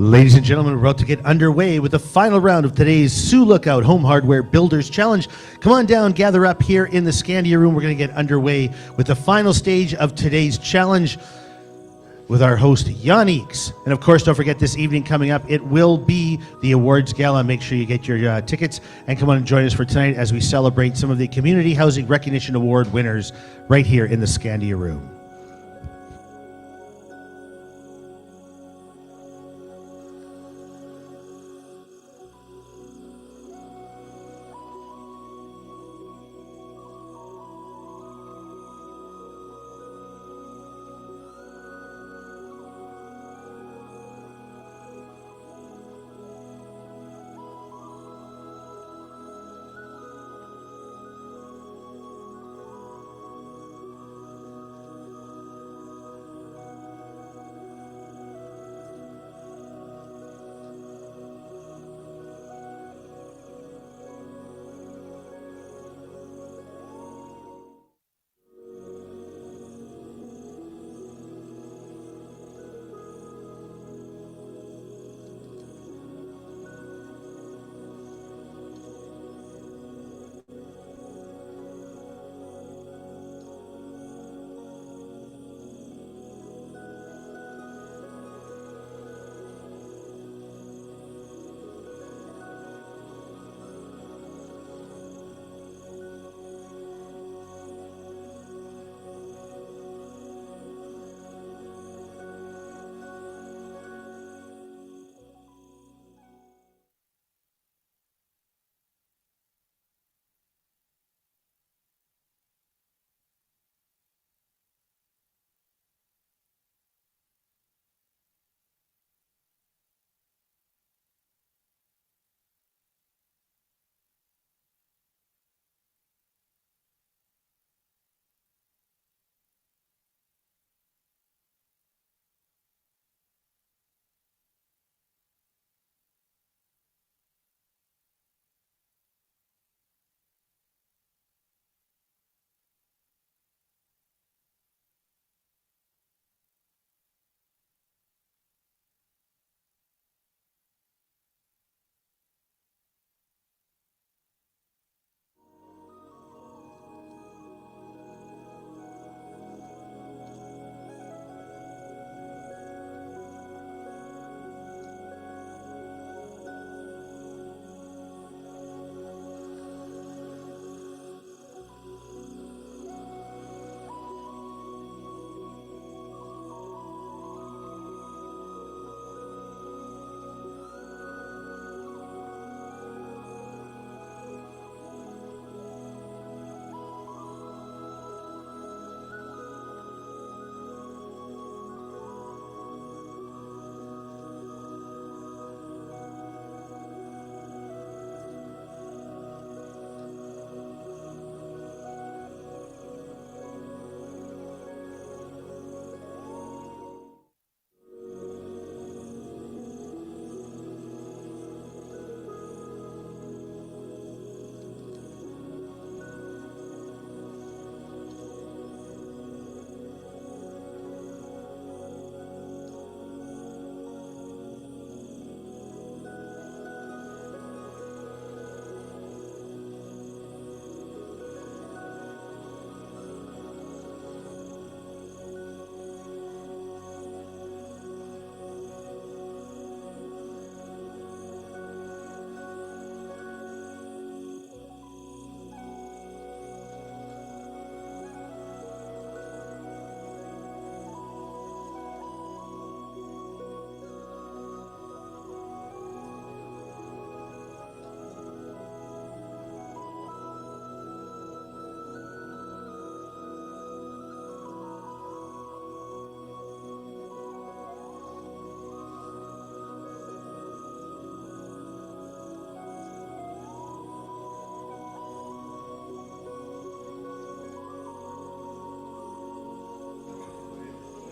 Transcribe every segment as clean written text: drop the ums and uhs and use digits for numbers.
Ladies and gentlemen, we're about to get underway with the final round of today's Sioux Lookout Home Hardware Builders Challenge. Come on down, gather up here in the Scandia room. We're going to get underway with the final stage of today's challenge with our host, Jan Eeks. And of course, don't forget this evening coming up, it will be the awards gala. Make sure you get your tickets and come on and join us for tonight as we celebrate some of the Community Housing Recognition Award winners right here in the Scandia room.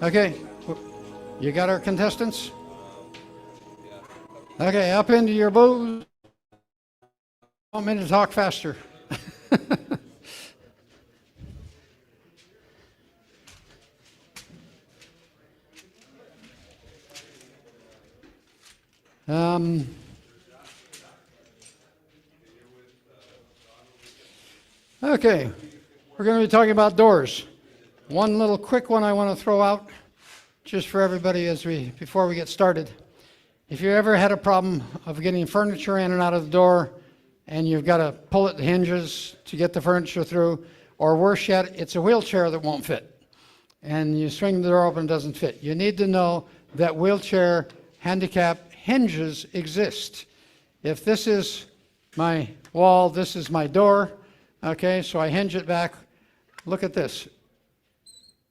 Okay, you got our contestants? Okay, up into your booths. Want me to talk faster? Okay, we're going to be talking about doors. One little quick one I want to throw out just for everybody before we get started. If you ever had a problem of getting furniture in and out of the door and you've got to pull at the hinges to get the furniture through, or worse yet, it's a wheelchair that won't fit and you swing the door open, it doesn't fit. You need to know that wheelchair handicap hinges exist. If this is my wall, this is my door, okay, so I hinge it back. Look at this.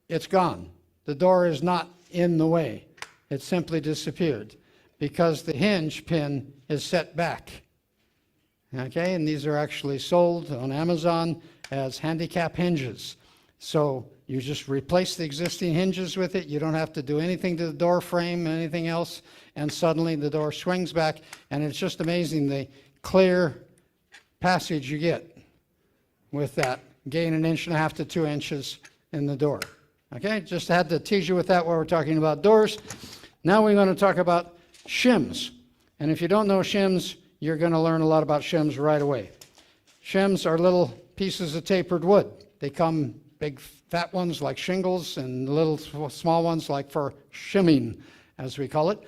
It's gone. The door is not in the way. It simply disappeared because the hinge pin is set back. Okay, and these are actually sold on Amazon as handicap hinges. So you just replace the existing hinges with it. You don't have to do anything to the door frame, anything else, and suddenly the door swings back, and it's just amazing the clear passage you get with that. Gain 1.5 inches to 2 inches in the door. Okay, just had to tease you with that while we're talking about doors. Now we're going to talk about shims. And if you don't know shims, you're going to learn a lot about shims right away. Shims are little pieces of tapered wood. They come big fat ones like shingles and little small ones like for shimming, as we call it.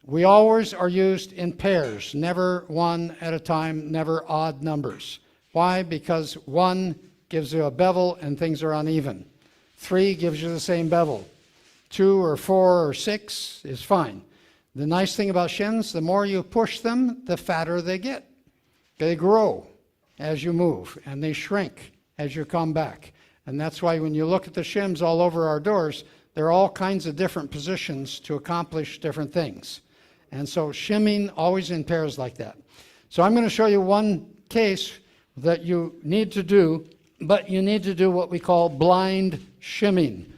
We always are used in pairs, never one at a time, never odd numbers. Why? Because 1 gives you a bevel and things are uneven. 3 gives you the same bevel. 2 or 4 or 6 is fine. The nice thing about shims, the more you push them, the fatter they get. They grow as you move, and they shrink as you come back. And that's why when you look at the shims all over our doors, there are all kinds of different positions to accomplish different things. And so shimming always in pairs like that. So I'm going to show you one case that you need to do, but you need to do what we call blind shimming.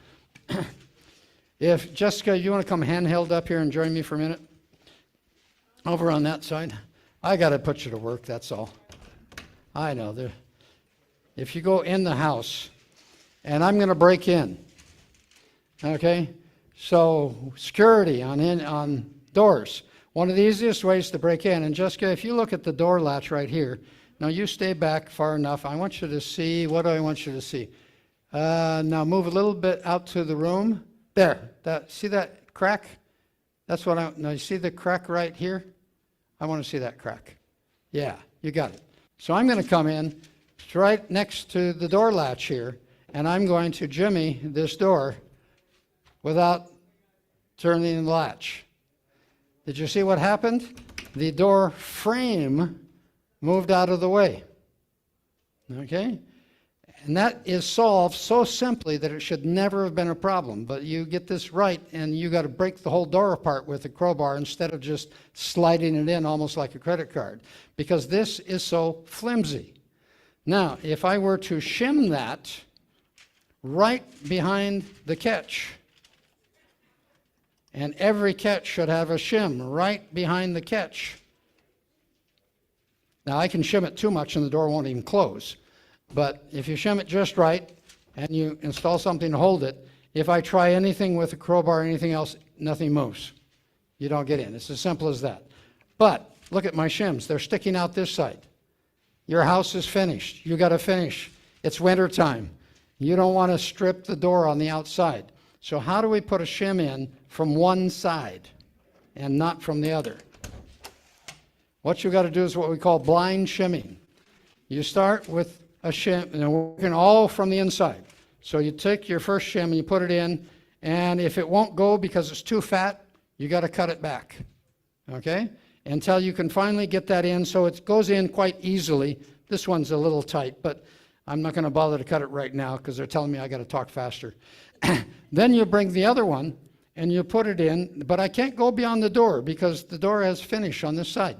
If Jessica, you want to come handheld up here and join me for a minute? Over on that side. I got to put you to work, that's all. I know. If you go in the house, and I'm going to break in, okay? So security on doors. One of the easiest ways to break in, and Jessica, if you look at the door latch right here, now you stay back far enough. I want you to see, what do I want you to see? Now move a little bit out to the room. There, see that crack? That's what now you see the crack right here? I want to see that crack. Yeah, you got it. So I'm going to come in right next to the door latch here, and I'm going to jimmy this door without turning the latch. Did you see what happened? The door frame moved out of the way. Okay? And that is solved so simply that it should never have been a problem. But you get this right, and you got to break the whole door apart with a crowbar instead of just sliding it in almost like a credit card, because this is so flimsy. Now, if I were to shim that right behind the catch, and every catch should have a shim right behind the catch. Now, I can shim it too much and the door won't even close. But if you shim it just right and you install something to hold it, if I try anything with a crowbar or anything else, nothing moves. You don't get in. It's as simple as that. But look at my shims. They're sticking out this side. Your house is finished. You got to finish. It's winter time. You don't want to strip the door on the outside. So how do we put a shim in from one side and not from the other? What you got to do is what we call blind shimming. You start with a shim, and we're working all from the inside. So you take your first shim and you put it in, and if it won't go because it's too fat, you got to cut it back, okay? Until you can finally get that in so it goes in quite easily. This one's a little tight, but I'm not going to bother to cut it right now because they're telling me I got to talk faster. Then you bring the other one and you put it in, but I can't go beyond the door because the door has finish on this side.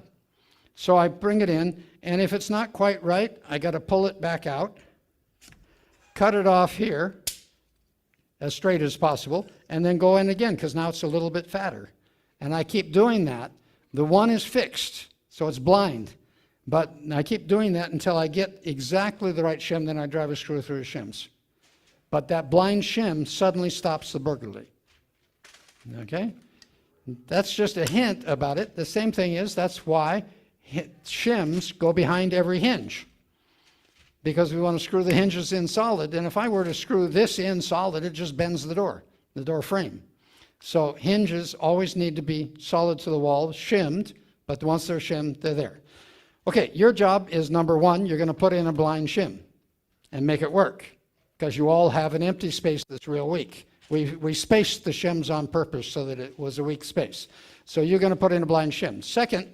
So I bring it in, and if it's not quite right, I got to pull it back out, cut it off here as straight as possible, and then go in again because now it's a little bit fatter. And I keep doing that. The one is fixed, so it's blind. But I keep doing that until I get exactly the right shim, then I drive a screw through the shims. But that blind shim suddenly stops the burglary. Okay? That's just a hint about it. The same thing is, that's why shims go behind every hinge, because we want to screw the hinges in solid. And if I were to screw this in solid, it just bends the door frame. So hinges always need to be solid to the wall, shimmed, but once they're shimmed, they're there. Okay, your job is, number one, you're going to put in a blind shim and make it work, because you all have an empty space that's real weak. We spaced the shims on purpose so that it was a weak space. So you're going to put in a blind shim. Second,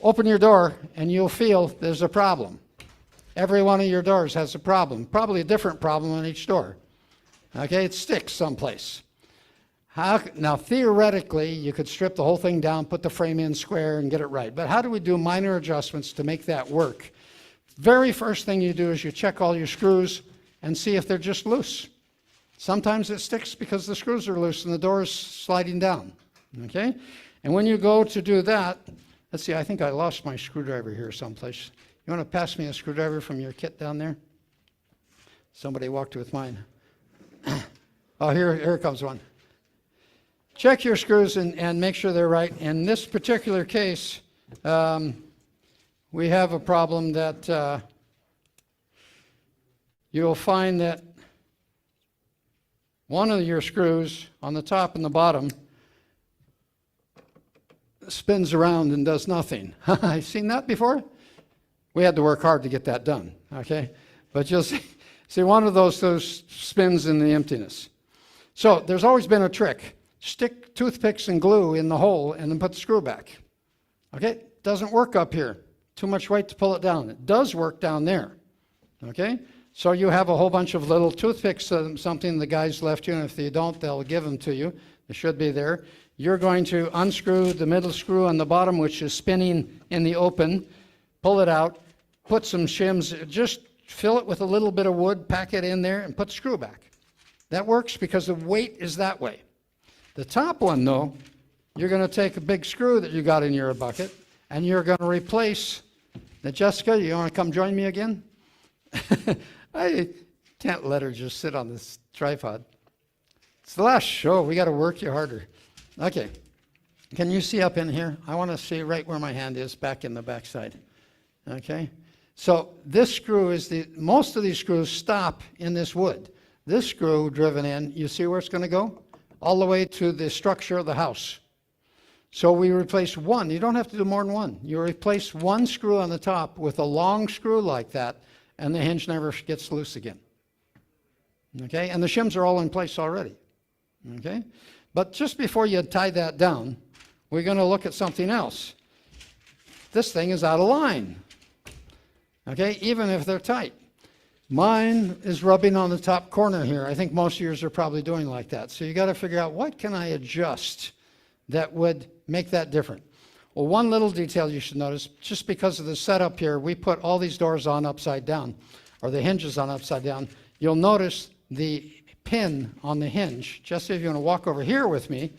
open your door and you'll feel there's a problem. Every one of your doors has a problem, probably a different problem on each door. Okay, it sticks someplace. Now, theoretically, you could strip the whole thing down, put the frame in square, and get it right. But how do we do minor adjustments to make that work? Very first thing you do is you check all your screws and see if they're just loose. Sometimes it sticks because the screws are loose and the door is sliding down. Okay? And when you go to do that, let's see, I think I lost my screwdriver here someplace. You want to pass me a screwdriver from your kit down there? Somebody walked with mine. Oh, here comes one. Check your screws and make sure they're right. In this particular case, we have a problem that you'll find that one of your screws on the top and the bottom spins around and does nothing. I've seen that before. We had to work hard to get that done, okay? But you'll see one of those spins in the emptiness. So there's always been a trick. Stick toothpicks and glue in the hole and then put the screw back. Okay? Doesn't work up here. Too much weight to pull it down. It does work down there. Okay? So you have a whole bunch of little toothpicks, something the guys left you, and if you don't, they'll give them to you. They should be there. You're going to unscrew the middle screw on the bottom, which is spinning in the open, pull it out, put some shims, just fill it with a little bit of wood, pack it in there, and put the screw back. That works because the weight is that way. The top one, though, you're going to take a big screw that you got in your bucket, and you're going to replace the Jessica, you want to come join me again? I can't let her just sit on this tripod. It's the last show. We got to work you harder. Okay. Can you see up in here? I want to see right where my hand is, back in the backside. Okay. So this screw is most of these screws stop in this wood. This screw driven in, you see where it's going to go? All the way to the structure of the house. So we replace one. You don't have to do more than one. You replace one screw on the top with a long screw like that, and the hinge never gets loose again. Okay? And the shims are all in place already. Okay? But just before you tie that down, we're going to look at something else. This thing is out of line. Okay? Even if they're tight. Mine is rubbing on the top corner here. I think most of yours are probably doing like that. So you got to figure out, what can I adjust that would make that different? Well, one little detail you should notice, just because of the setup here, we put all these doors on upside down, or the hinges on upside down. You'll notice the pin on the hinge. Just if you want to walk over here with me,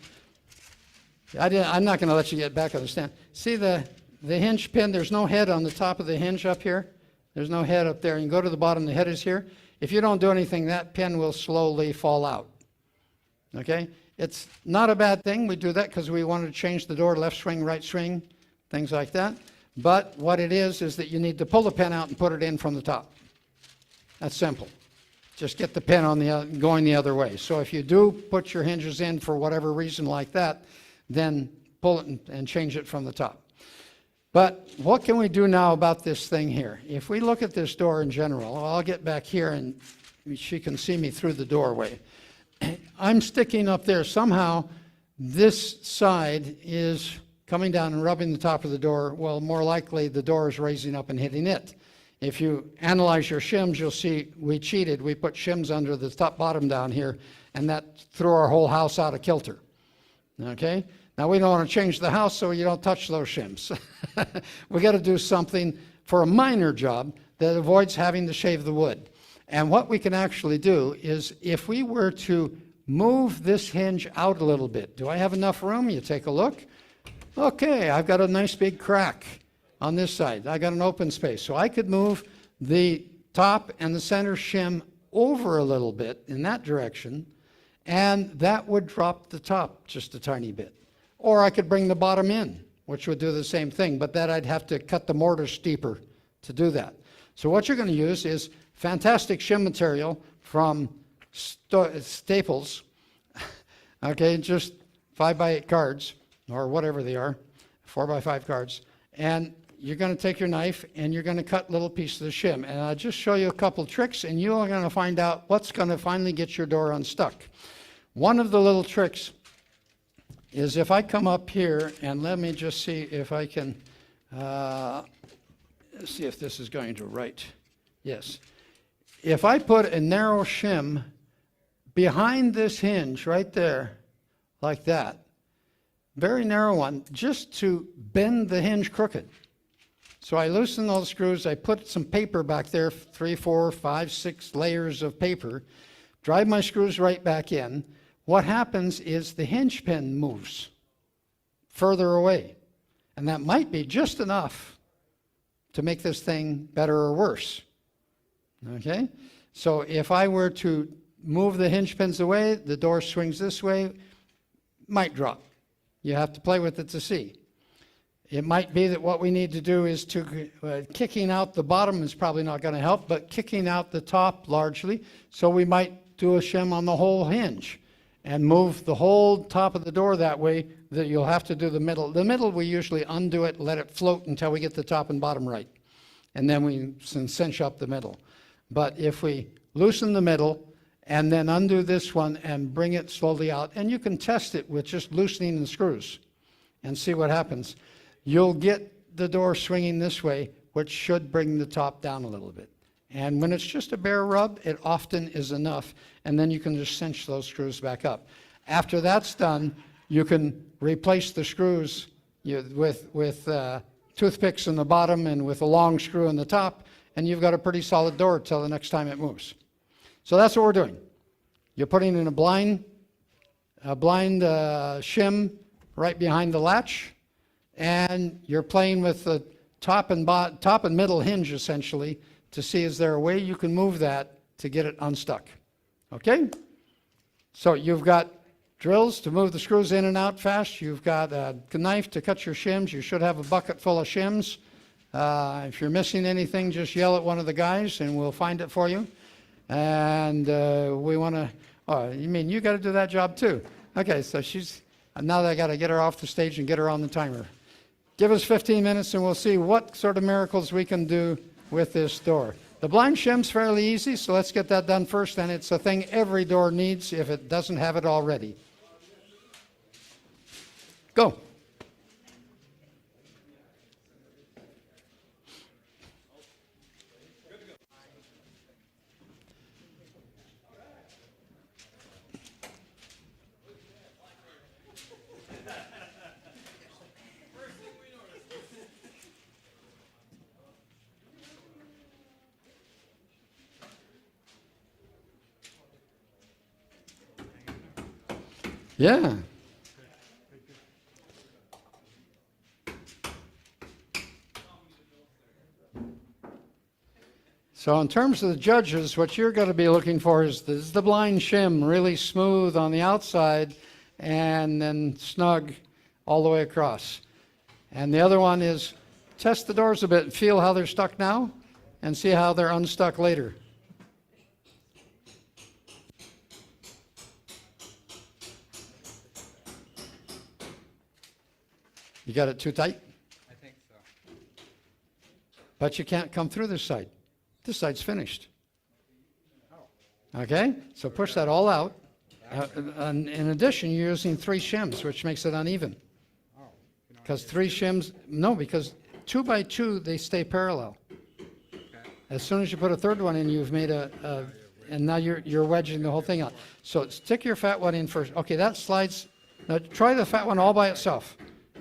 I'm not going to let you get back on the stand. See the hinge pin? There's no head on the top of the hinge up here. There's no head up there. You can go to the bottom, the head is here. If you don't do anything, that pin will slowly fall out. Okay? It's not a bad thing. We do that because we wanted to change the door, left swing, right swing, things like that. But what it is that you need to pull the pin out and put it in from the top. That's simple. Just get the pin on going the other way. So if you do put your hinges in for whatever reason like that, then pull it and change it from the top. But what can we do now about this thing here? If we look at this door in general, I'll get back here and she can see me through the doorway. I'm sticking up there. Somehow this side is coming down and rubbing the top of the door. Well, more likely the door is raising up and hitting it. If you analyze your shims, you'll see we cheated. We put shims under the top bottom down here, and that threw our whole house out of kilter. Okay? Now, we don't want to change the house, so you don't touch those shims. We got to do something for a minor job that avoids having to shave the wood. And what we can actually do is, if we were to move this hinge out a little bit, do I have enough room? You take a look. Okay, I've got a nice big crack on this side. I got an open space. So I could move the top and the center shim over a little bit in that direction, and that would drop the top just a tiny bit. Or I could bring the bottom in, which would do the same thing, but that I'd have to cut the mortar steeper to do that. So what you're going to use is fantastic shim material from Staples, okay, just 5x8 cards, or whatever they are, 4x5 cards, and you're going to take your knife and you're going to cut little pieces of shim. And I'll just show you a couple tricks, and you are going to find out what's going to finally get your door unstuck. One of the little tricks is if I come up here, and let me just see if I can, see if this is going to right. Yes. If I put a narrow shim behind this hinge right there, like that, very narrow one, just to bend the hinge crooked. So I loosen those screws, I put some paper back there, 3, 4, 5, 6 layers of paper, drive my screws right back in. What happens is the hinge pin moves further away. And that might be just enough to make this thing better or worse. Okay? So if I were to move the hinge pins away, the door swings this way, might drop. You have to play with it to see. It might be that what we need to do is to, kicking out the bottom is probably not going to help, but kicking out the top largely. So we might do a shim on the whole hinge and move the whole top of the door that way, that you'll have to do the middle. The middle, we usually undo it, let it float until we get the top and bottom right. And then we cinch up the middle. But if we loosen the middle and then undo this one and bring it slowly out, and you can test it with just loosening the screws and see what happens. You'll get the door swinging this way, which should bring the top down a little bit. And when it's just a bare rub, it often is enough, and then you can just cinch those screws back up. After that's done, you can replace the screws with toothpicks in the bottom and with a long screw in the top, and you've got a pretty solid door till the next time it moves. So that's what we're doing. You're putting in a blind shim right behind the latch, and you're playing with the top and middle hinge essentially to see is there a way you can move that to get it unstuck. Okay? So you've got drills to move the screws in and out fast. You've got a knife to cut your shims. You should have a bucket full of shims. If you're missing anything, just yell at one of the guys and we'll find it for you. And we want to, oh, you mean you got to do that job too? Okay, so now that I got to get her off the stage and get her on the timer. Give us 15 minutes and we'll see what sort of miracles we can do with this door. The blind shim's fairly easy, so let's get that done first, and it's a thing every door needs if it doesn't have it already. Go. Yeah. So in terms of the judges, what you're going to be looking for is the blind shim, really smooth on the outside and then snug all the way across. And the other one is test the doors a bit and feel how they're stuck now and see how they're unstuck later. You got it too tight? I think so. But you can't come through this side. This side's finished. Okay? So push that all out. And in addition, you're using 3 shims, which makes it uneven. Because 3 shims, no, because 2 by 2, they stay parallel. As soon as you put a third one in, you've made and now you're wedging the whole thing out. So stick your fat one in first. Okay, that slides. Now try the fat one all by itself.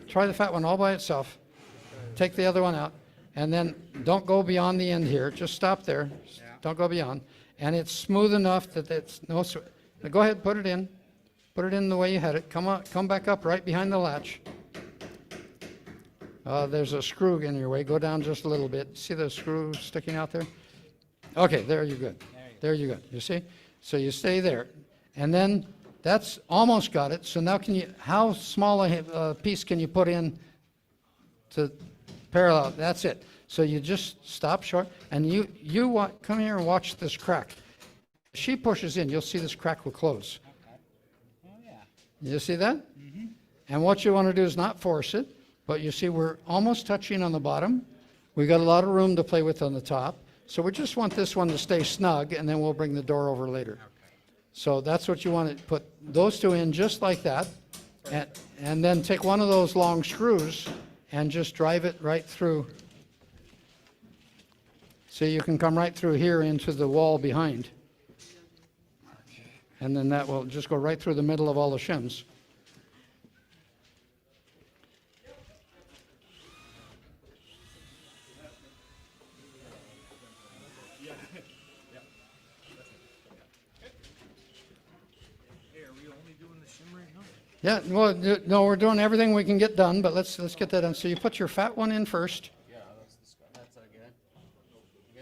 Try the fat one all by itself. Take the other one out. And then don't go beyond the end here. Just stop there. Yeah. Don't go beyond. And it's smooth enough that it's no. Now go ahead, put it in. Put it in the way you had it. Come on, come back up right behind the latch. There's a screw in your way. Go down just a little bit. See the screw sticking out there? Okay, there you're good. There you're good. You see? So you stay there. And then That's almost got it. So now how small a piece can you put in to parallel? That's it. So you just stop short, and come here and watch this crack. If she pushes in, you'll see this crack will close. Oh, yeah. You see that? And what you want to do is not force it, but you see we're almost touching on the bottom. We got a lot of room to play with on the top. So we just want this one to stay snug, and then we'll bring the door over later. So that's what you want to put those two in just like that, and then take one of those long screws and just drive it right through. So you can come right through here into the wall behind. And then that will just go right through the middle of all the shims. Yeah, well, no, we're doing everything we can get done, but let's get that done. So you put your fat one in first. Yeah, that's good.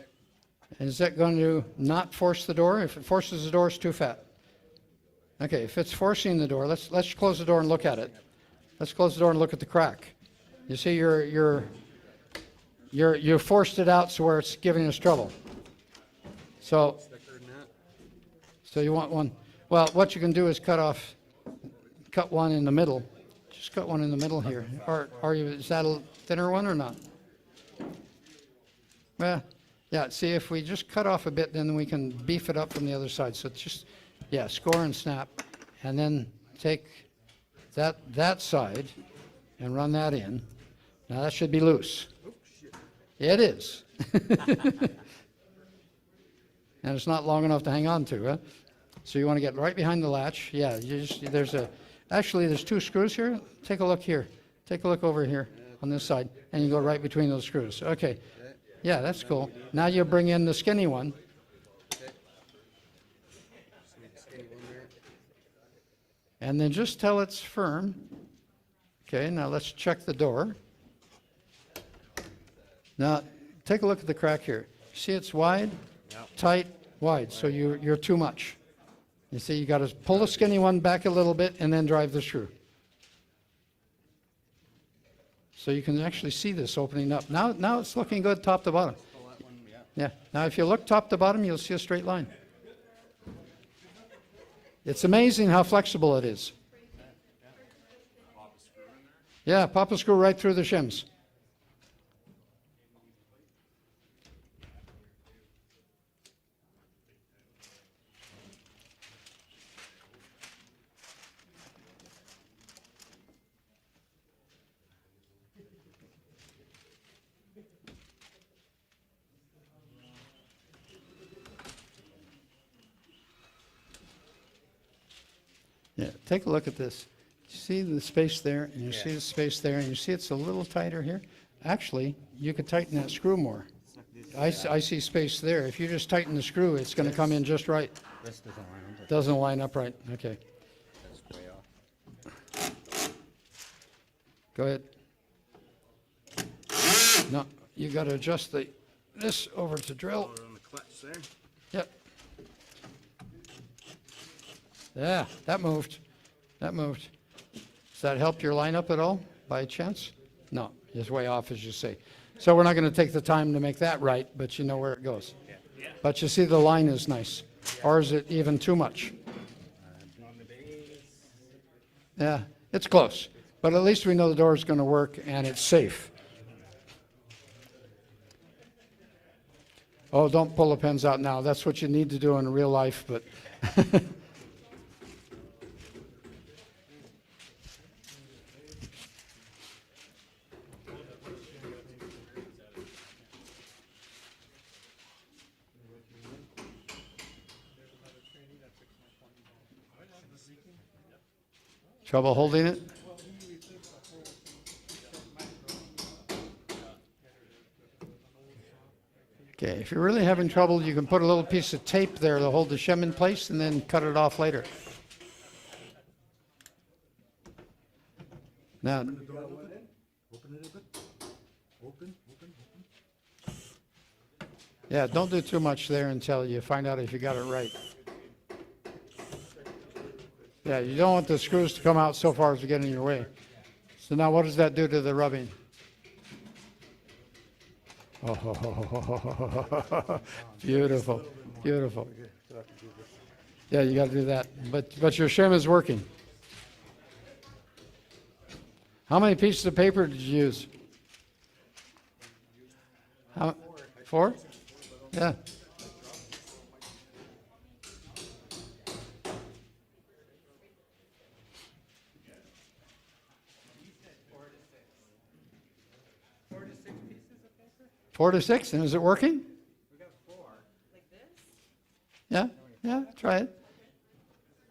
Okay. Is that going to not force the door? If it forces the door, it's too fat. Okay, if it's forcing the door, let's close the door and look at it. Let's close the door and look at the crack. You see, you forced it out so where it's giving us trouble. So you want one. Well, what you can do is cut one in the middle. Just cut one in the middle here. Or is that a thinner one or not? Well, yeah, see, if we just cut off a bit, then we can beef it up from the other side. So just, yeah, score and snap. And then take that side and run that in. Now that should be loose. It is. And it's not long enough to hang on to, huh? So you want to get right behind the latch. Yeah, actually there's two screws here. Take a look here. Take a look over here on this side, and you go right between those screws. Okay. Yeah, that's cool. Now you bring in the skinny one. And then just till it's firm. Okay, now let's check the door. Now, take a look at the crack here. See it's wide, tight, wide, so you're too much. You see, you got to pull the skinny one back a little bit and then drive the screw. So you can actually see this opening up. Now it's looking good top to bottom. Yeah, now if you look top to bottom, you'll see a straight line. It's amazing how flexible it is. Yeah, pop a screw right through the shims. Yeah, take a look at this. You see the space there, and you see the space there, and you see it's a little tighter here? Actually, you could tighten that screw more. I see space there. If you just tighten the screw, it's going to come in just right. This doesn't line up. Doesn't line up right. Okay. That's way off. Go ahead. No, you got to adjust this over to drill. On the clutch there. Yep. Yeah, that moved. That moved. Does that help your lineup at all, by chance? No, it's way off, as you say. So we're not going to take the time to make that right, but you know where it goes. Yeah. But you see the line is nice. Or is it even too much? On the base. Yeah, it's close. But at least we know the door is going to work and it's safe. Oh, don't pull the pins out now. That's what you need to do in real life, but trouble holding it? Okay, if you're really having trouble, you can put a little piece of tape there to hold the shim in place and then cut it off later. Now, yeah, don't do too much there until you find out if you got it right. Yeah, you don't want the screws to come out so far as to get in your way. So now what does that do to the rubbing? Oh, beautiful, beautiful. Yeah, you got to do that. But your shim is working. How many pieces of paper did you use? How, 4? Yeah. Four to six, and is it working? We got 4. Like this? Yeah, yeah, try it.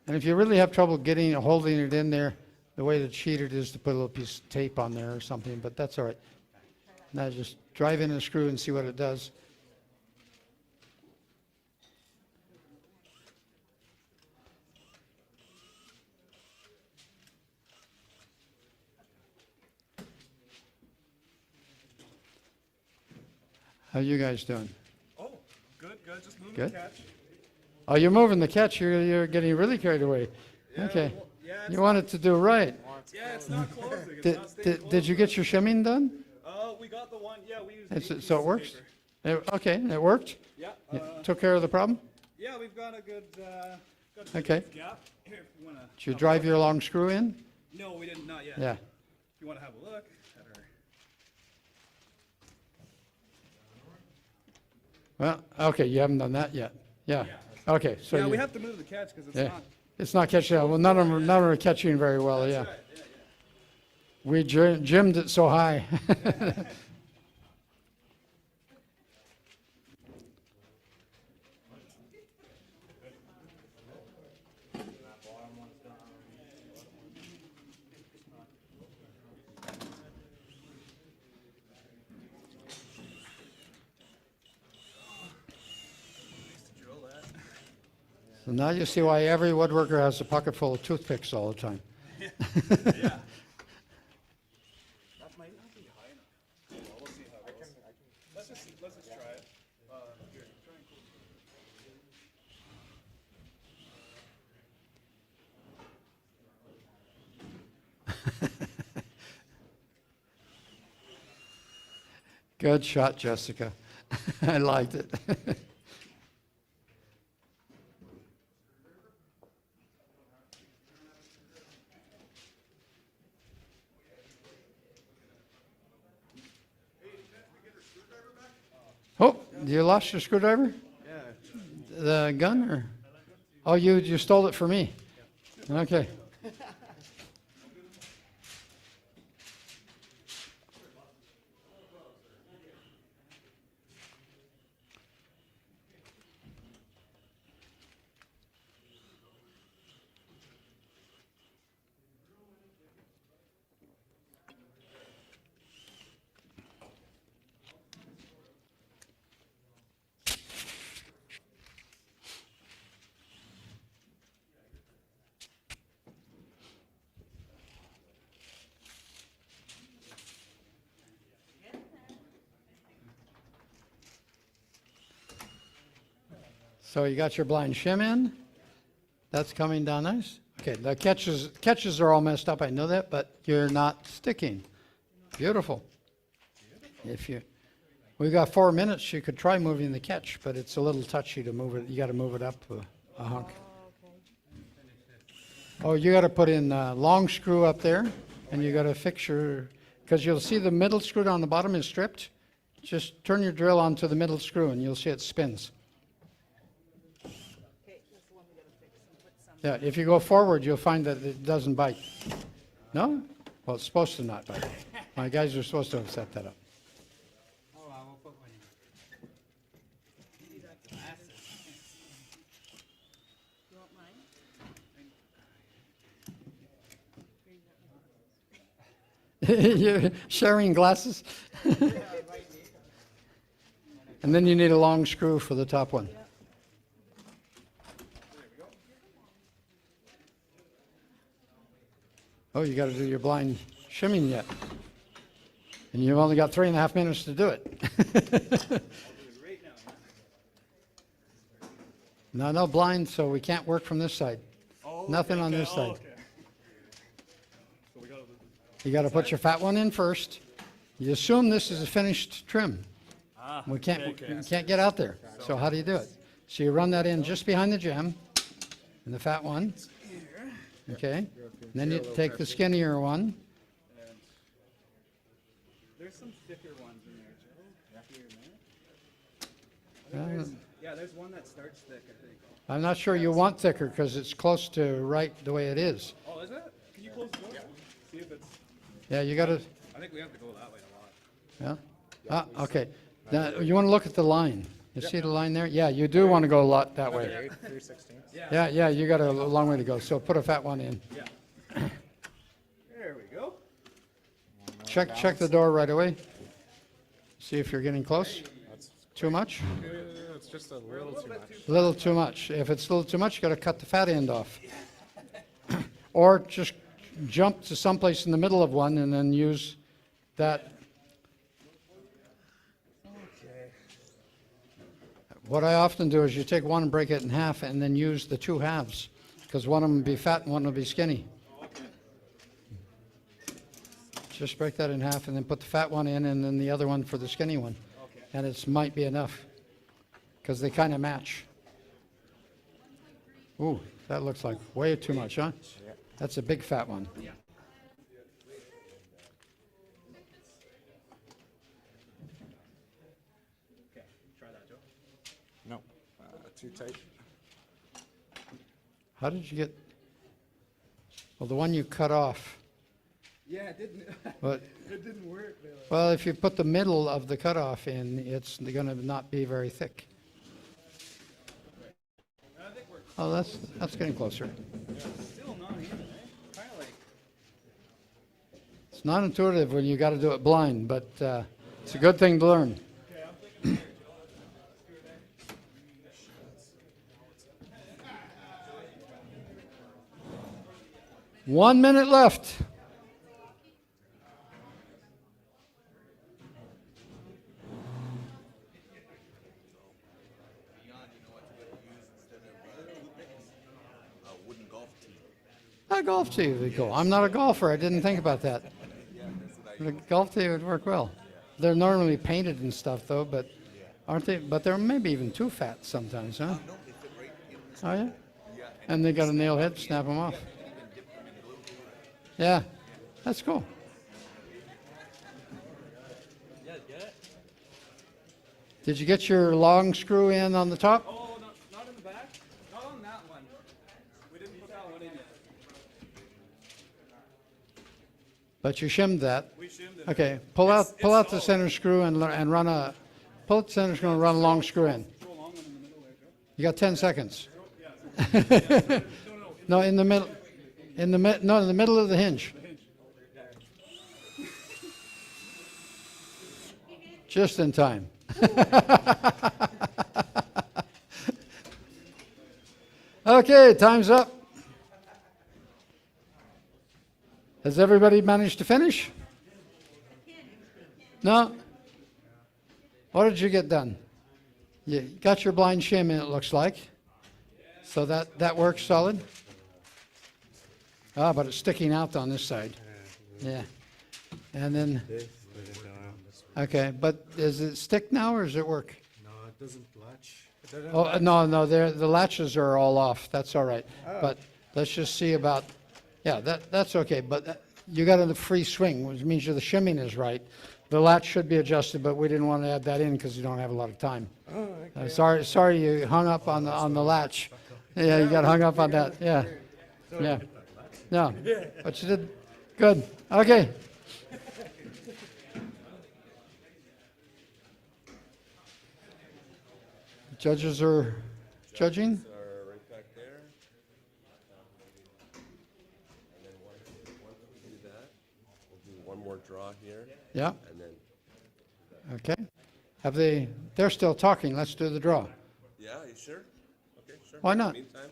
And if you really have trouble holding it in there, the way to cheat it is to put a little piece of tape on there or something, but that's all right. Now just drive in a screw and see what it does. How you guys doing? Oh, good. Just moving Good. the catch. Oh, you're moving the catch. You're getting really carried away. Okay. Well, yeah, You want it to do right. yeah, it's not closing. It's Did, not staying did you get your shimming done? We got the one. Yeah, we used. It's- 8 so it pieces of works? paper. Okay, it worked? Yeah. Took care of the problem? Yeah, we've got a good. Got a Okay. good gap. Here, if you wanna. Did you drive your long screw in? No, we didn't. Not yet. Yeah. If you want to have a look. Well, okay, you haven't done that yet. Yeah. Okay, so yeah, you, we have to move the catch because it's yeah. not. It's not catching. Well, none of them are catching very well. Yeah. Right, yeah. We gymmed it so high. So now you see why every woodworker has a pocket full of toothpicks all the time. Yeah. That might not be high enough. Well, we'll see how it goes. Let's just try it. Here, try and Good shot, Jessica. I liked it. Oh, you lost your screwdriver? Yeah. The gun, or? Oh, you stole it from me. Okay. So you got your blind shim in. That's coming down nice. Okay, the catches are all messed up. I know that, but you're not sticking. Beautiful. We've got 4 minutes. You could try moving the catch, but it's a little touchy to move it. You got to move it up a hunk. Oh, you got to put in a long screw up there, and you got to fix because you'll see the middle screw down the bottom is stripped. Just turn your drill onto the middle screw, and you'll see it spins. Okay, that's the one we gotta fix and put some. Yeah, if you go forward, you'll find that it doesn't bite. No? Well, it's supposed to not bite. My guys are supposed to have set that up. Oh, I will put my glasses. You want mine? You're sharing glasses? And then you need a long screw for the top one. Oh, you got to do your blind shimming yet. And you've only got 3.5 minutes to do it. No blind, so we can't work from this side. Oh, Nothing on this side. Okay. So we got You got to put your fat one in first. You assume this is a finished trim. We can't get out there. So how do you do it? So you run that in just behind the jam, and the fat one. Okay. And then you take the skinnier one. There's some thicker ones in there, Joe. Here and there. Yeah, there's one that starts thick, I think. I'm not sure you want thicker because it's close to right the way it is. Oh, is it? Can you close the door? See if it's. Yeah, you got to. I think we have to go that way a lot. Yeah. Ah, okay. Now, you want to look at the line. You see the line there? Yeah, you do want to go a lot that way. 3/16. Yeah, you got a long way to go. So put a fat one in. There we go. Check the door right away. See if you're getting close. Too much? It's just a little too much. A little too much. If it's a little too much, you got to cut the fat end off. Or just jump to someplace in the middle of one and then use that. What I often do is you take one and break it in half and then use the two halves because one of them will be fat and one will be skinny. Just break that in half and then put the fat one in and then the other one for the skinny one. And it might be enough because they kind of match. Ooh, that looks like way too much, huh? That's a big fat one. Okay, try that, Joe. No, too tight. How did you get, well, the one you cut off. Yeah, it didn't. But, It didn't work. Really. well, if you put the middle of the cutoff in, it's going to not be very thick. Oh, that's getting closer. Still not even, eh? Kind of like. It's not intuitive when you got to do it blind, but it's a good thing to learn. 1 minute left. A golf tee would be cool. I'm not a golfer. I didn't think about that. The golf tee would work well. They're normally painted and stuff, though, but aren't they? But they're maybe even too fat sometimes, huh? Oh, yeah? And they got a nail head, snap them off. Yeah, that's cool. Did you get your long screw in on the top? Oh, not in the back. Not on that one. We didn't put that one in yet. But you shimmed that. We shimmed it. Okay, pull out the center screw and run a pull out the center screw and run a long screw in. Throw a long one in the middle there, Joe. You got 10 seconds. Yeah. No, in the middle. In the middle of the hinge. Just in time. Okay, time's up. Has everybody managed to finish? No? What did you get done? You got your blind shim in, it looks like. So that works solid? Ah, but it's sticking out on this side. Yeah. And then, okay, but does it stick now or does it work? No, it doesn't latch. Oh, no, the latches are all off. That's all right. But let's just see about, yeah, that's okay. But you got a free swing, which means the shimming is right. The latch should be adjusted, but we didn't want to add that in because you don't have a lot of time. Oh, okay. Sorry you hung up on the latch. Yeah, you got hung up on that. Yeah. Yeah. No, but you did good. Okay. Judges are judging. Are right back there. And then once we do that, we'll do one more draw here. Yeah. And then, Okay. They're still talking. Let's do the draw. yeah, you sure? Okay, sure. Why not? Meantime,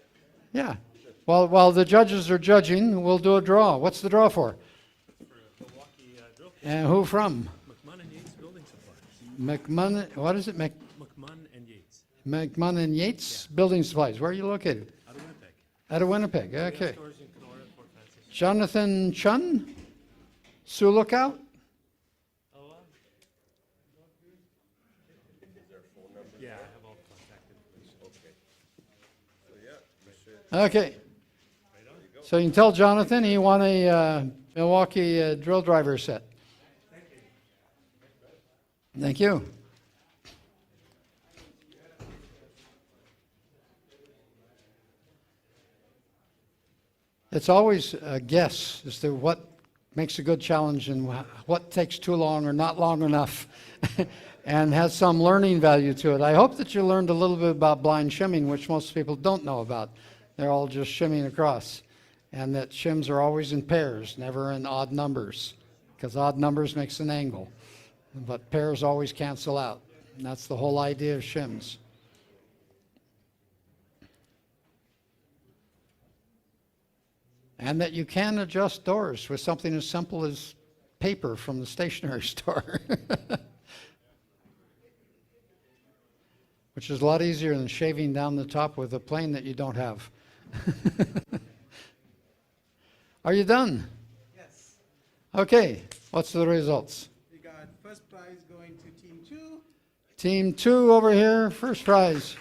Yeah. While the judges are judging, we'll do a draw. What's the draw for? And who from? McMahon and Yates Building Supplies. McMahon, what is it? McMahon and Yates, McMahon and Yates Building Supplies. Where are you located? out of Winnipeg. Out of Winnipeg, okay. Stores in Kenora, Fort Francis. Jonathan Chun, Sioux Lookout. Yeah, I have all contact information. So, yeah, we should. Okay. So you can tell Jonathan he won a Milwaukee drill driver set. Thank you. It's always a guess as to what makes a good challenge and what takes too long or not long enough and has some learning value to it. I hope that you learned a little bit about blind shimming, which most people don't know about. They're all just shimming across. And that shims are always in pairs, never in odd numbers, because odd numbers makes an angle. But pairs always cancel out. And that's the whole idea of shims. And that you can adjust doors with something as simple as paper from the stationery store. Which is a lot easier than shaving down the top with a plane that you don't have. Are you done? Yes. Okay, what's the results? We got first prize going to Team 2. Team 2 over here, first prize.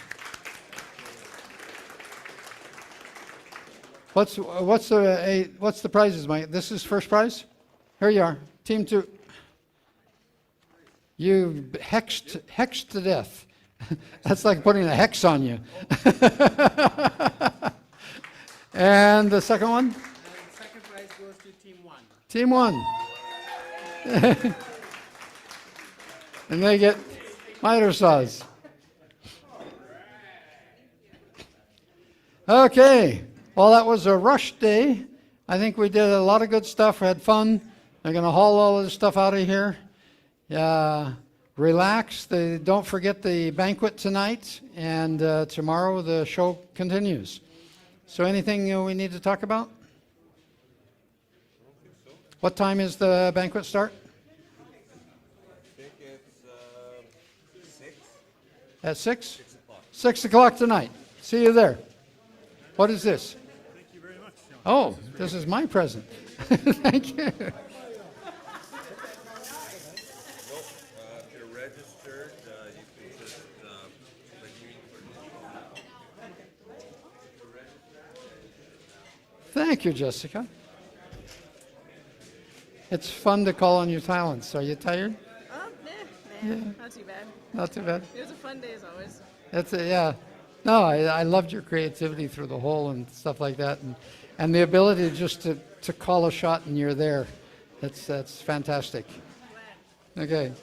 What's the prizes, Mike? This is first prize? Here you are, Team 2. You hexed to death. That's like putting a hex on you. And the second one? And second prize goes to Team 1. Team 1. And they get miter saws. Okay. Well, that was a rush day. I think we did a lot of good stuff. We had fun. They're going to haul all of this stuff out of here. Relax. Don't forget the banquet tonight. And tomorrow the show continues. So anything we need to talk about? What time is the banquet start? I think it's 6. At 6? 6 o'clock. 6 o'clock tonight. See you there. What is this? Thank you very much, John. Oh, this is my present. Thank you. Nope, if you're registered, you can just, Thank you, Jessica. It's fun to call on your talents. Are you tired? Oh, nah, not too bad. Not too bad. It was a fun day as always. Yeah. No, I loved your creativity through the whole and stuff like that, and the ability just to call a shot and you're there. That's fantastic. Glad. Okay.